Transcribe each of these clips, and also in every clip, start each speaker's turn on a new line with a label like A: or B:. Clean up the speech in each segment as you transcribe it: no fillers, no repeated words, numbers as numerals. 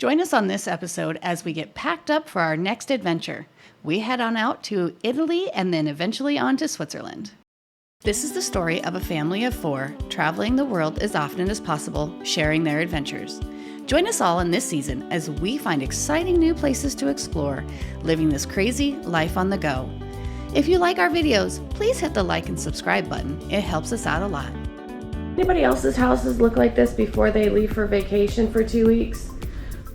A: Join us on this episode as we get packed up for our next adventure. We head on out to Italy and then eventually on to Switzerland. This is the story of a family of 4 traveling the world as often as possible, sharing their adventures. Join us all in this season as we find exciting new places to explore, living this crazy life on the go. If you like our videos, please hit the like and subscribe button. It helps us out a lot. Anybody else's houses look like this before they leave for vacation for 2 weeks?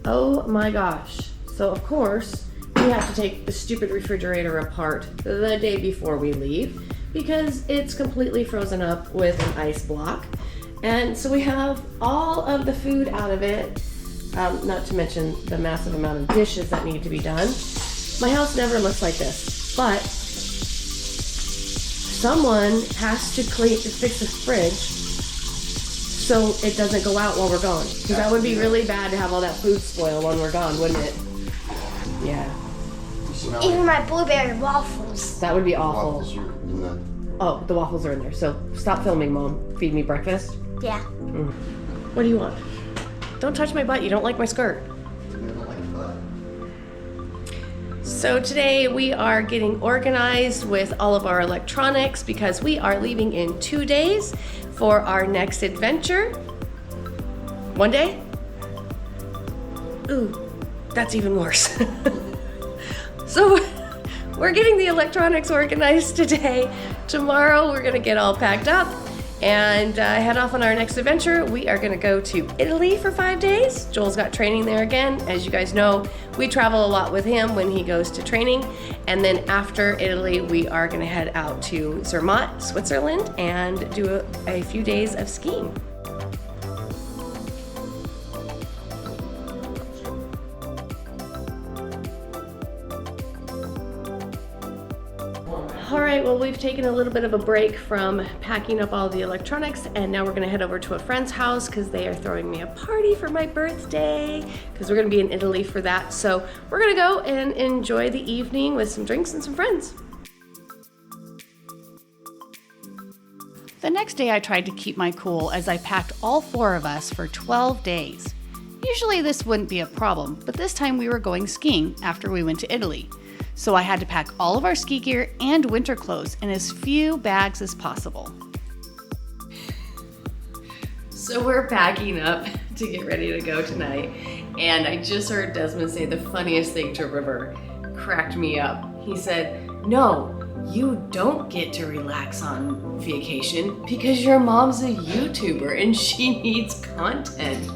A: Oh my gosh. So of course, we have to take the stupid refrigerator apart the day before we leave because it's completely frozen up with an ice block. And so we have all of the food out of it, not to mention the massive amount of dishes that need to be done. My house never looks like this, but someone has to fix the fridge so it doesn't go out while we're gone. Because that would be really bad to have all that food spoil when we're gone, wouldn't it? Yeah.
B: Even my blueberry waffles.
A: That would be awful.
C: Waffles are in the...
A: Oh, the waffles are in there. So stop filming, Mom. Feed me breakfast.
B: Yeah.
A: What do you want? Don't touch my butt. You don't like my skirt. So today we are getting organized with all of our electronics because we are leaving in 2 days for our next adventure. 1 day? Ooh, that's even worse. So we're getting the electronics organized today. Tomorrow we're gonna get all packed up and head off on our next adventure. We are gonna go to Italy for 5 days. Joel's got training there again. As you guys know, we travel a lot with him when he goes to training. And then after Italy, we are gonna head out to Zermatt, Switzerland, and do a few days of skiing. All right, well, we've taken a little bit of a break from packing up all the electronics, and now we're gonna head over to a friend's house because they are throwing me a party for my birthday because we're gonna be in Italy for that. So we're gonna go and enjoy the evening with some drinks and some friends. The next day I tried to keep my cool as I packed all 4 of us for 12 days. Usually this wouldn't be a problem, but this time we were going skiing after we went to Italy. So I had to pack all of our ski gear and winter clothes in as few bags as possible. So we're packing up to get ready to go tonight, and I just heard Desmond say the funniest thing to River. Cracked me up. He said, "No, you don't get to relax on vacation because your mom's a YouTuber and she needs content."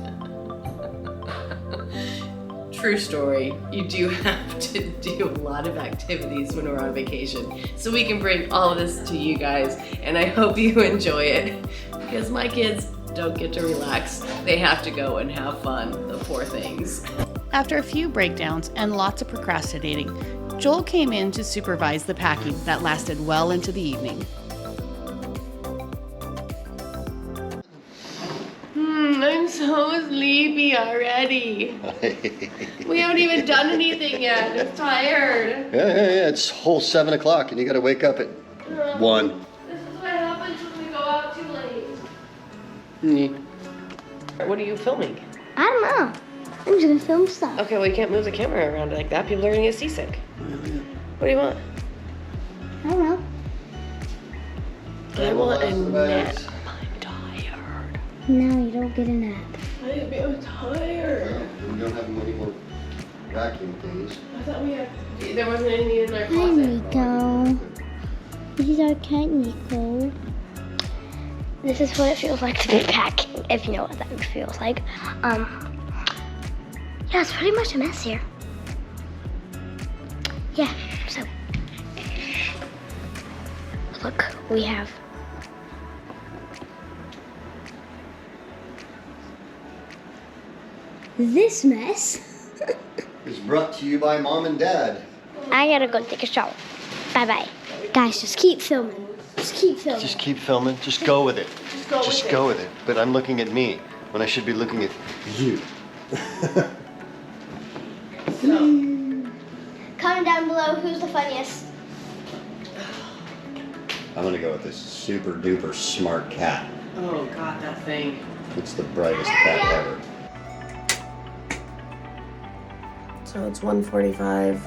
A: True story. You do have to do a lot of activities when we're on vacation, so we can bring all of this to you guys, and I hope you enjoy it because my kids don't get to relax. They have to go and have fun, the poor things. After a few breakdowns and lots of procrastinating, Joel came in to supervise the packing that lasted well into the evening. I'm so sleepy already. We haven't even done anything yet. I'm tired.
C: Yeah, it's whole 7 o'clock and you gotta wake up at 1.
A: This is what happens when we go out too late. What are you filming?
B: I don't know. I'm just gonna film stuff.
A: Okay, well you can't move the camera around like that. People are gonna get seasick. What do you want?
B: I don't know.
A: I want a nap.
B: No, you don't get a nap.
A: I'm tired.
C: We don't have any more vacuum days.
A: I thought we had. There wasn't any in our
B: Hi,
A: closet.
B: Nico. This is our cat, Nico. This is what it feels like to be packing, if you know what that feels like. Yeah, it's pretty much a mess here. Yeah, so. Look, we have this mess.
C: It's brought to you by Mom and Dad.
B: I gotta go take a shower. Bye-bye. Guys, just keep filming. Just keep filming.
C: Just keep filming. Just go with it. Just go with it. But I'm looking at me when I should be looking at you.
B: Comment down below who's the funniest.
C: I'm gonna go with this super duper smart cat.
A: Oh God, that thing.
C: It's the brightest cat ever.
D: So it's 1:45.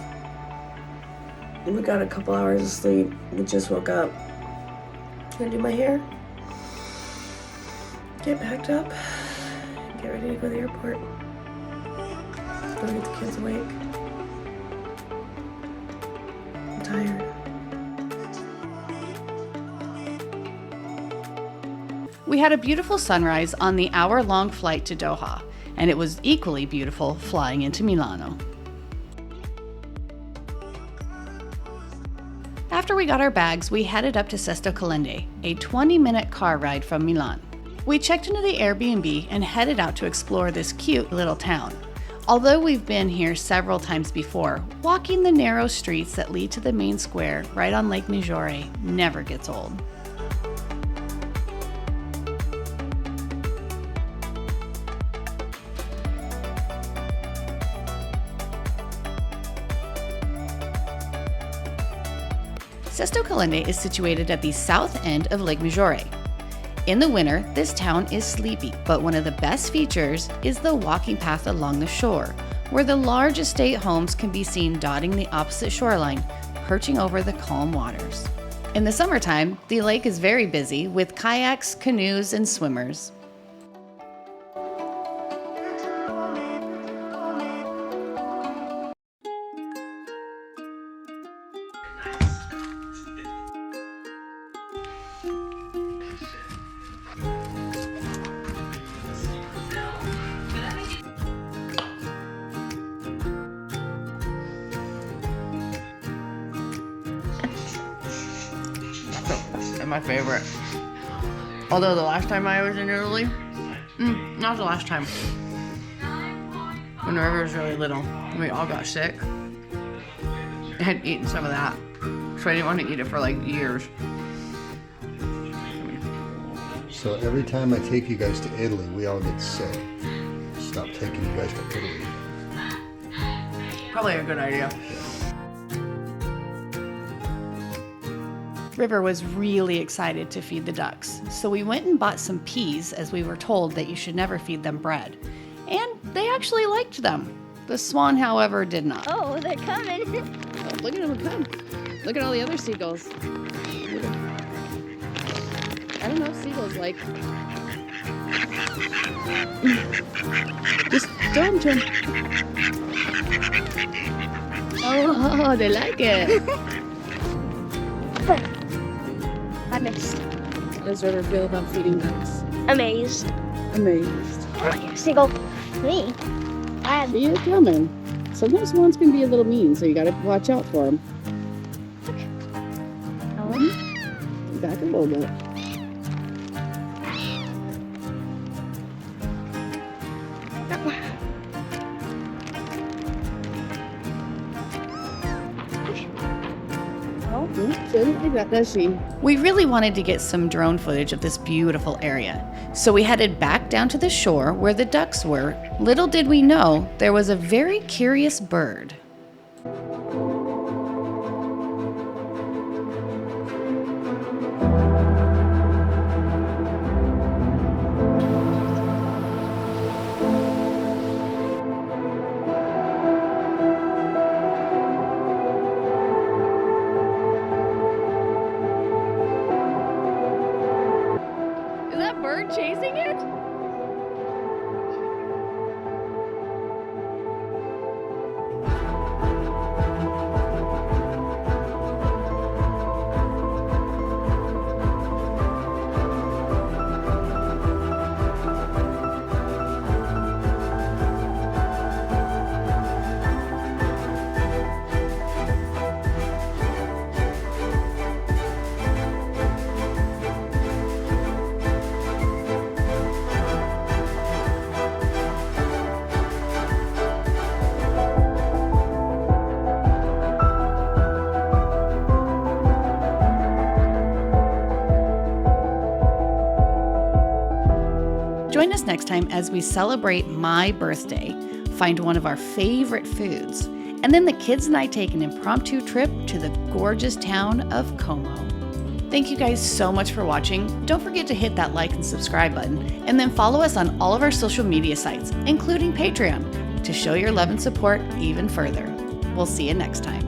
D: We got a couple hours of sleep. We just woke up. Gonna do my hair. Get packed up. Get ready to go to the airport. Go get the kids awake. I'm tired.
A: We had a beautiful sunrise on the hour-long flight to Doha, and it was equally beautiful flying into Milano. After we got our bags, we headed up to Sesto Calende, a 20-minute car ride from Milan. We checked into the Airbnb and headed out to explore this cute little town. Although we've been here several times before, walking the narrow streets that lead to the main square right on Lake Maggiore never gets old. Sesto Calende is situated at the south end of Lake Maggiore. In the winter, this town is sleepy, but one of the best features is the walking path along the shore, where the large estate homes can be seen dotting the opposite shoreline, perching over the calm waters. In the summertime, the lake is very busy with kayaks, canoes, and swimmers.
D: My favorite. Although the last time I was in Italy, not the last time. When River was really little, we all got sick. I had eaten some of that, so I didn't want to eat it for like years.
C: So every time I take you guys to Italy, we all get sick. Stop taking you guys to Italy.
D: Probably a good idea.
A: River was really excited to feed the ducks, so we went and bought some peas as we were told that you should never feed them bread. And they actually liked them. The swan, however, did not.
B: Oh, they're coming.
A: Oh, look at them come. Look at all the other seagulls. I don't know, seagulls like. Just throw them to them. Oh, they like it.
B: I missed.
A: How does River feel about feeding ducks?
B: Amazed.
A: Amazed.
B: Oh, yeah, seagull. Me. I have.
A: See it coming. Sometimes swans can be a little mean, so you gotta watch out for them. Back a little bit. She doesn't like that, does she? We really wanted to get some drone footage of this beautiful area, so we headed back down to the shore where the ducks were. Little did we know, there was a very curious bird. Is that bird chasing it? Join us next time as we celebrate my birthday, find one of our favorite foods, and then the kids and I take an impromptu trip to the gorgeous town of Como. Thank you guys so much for watching. Don't forget to hit that like and subscribe button, and then follow us on all of our social media sites, including Patreon. to show your love and support even further. We'll see you next time.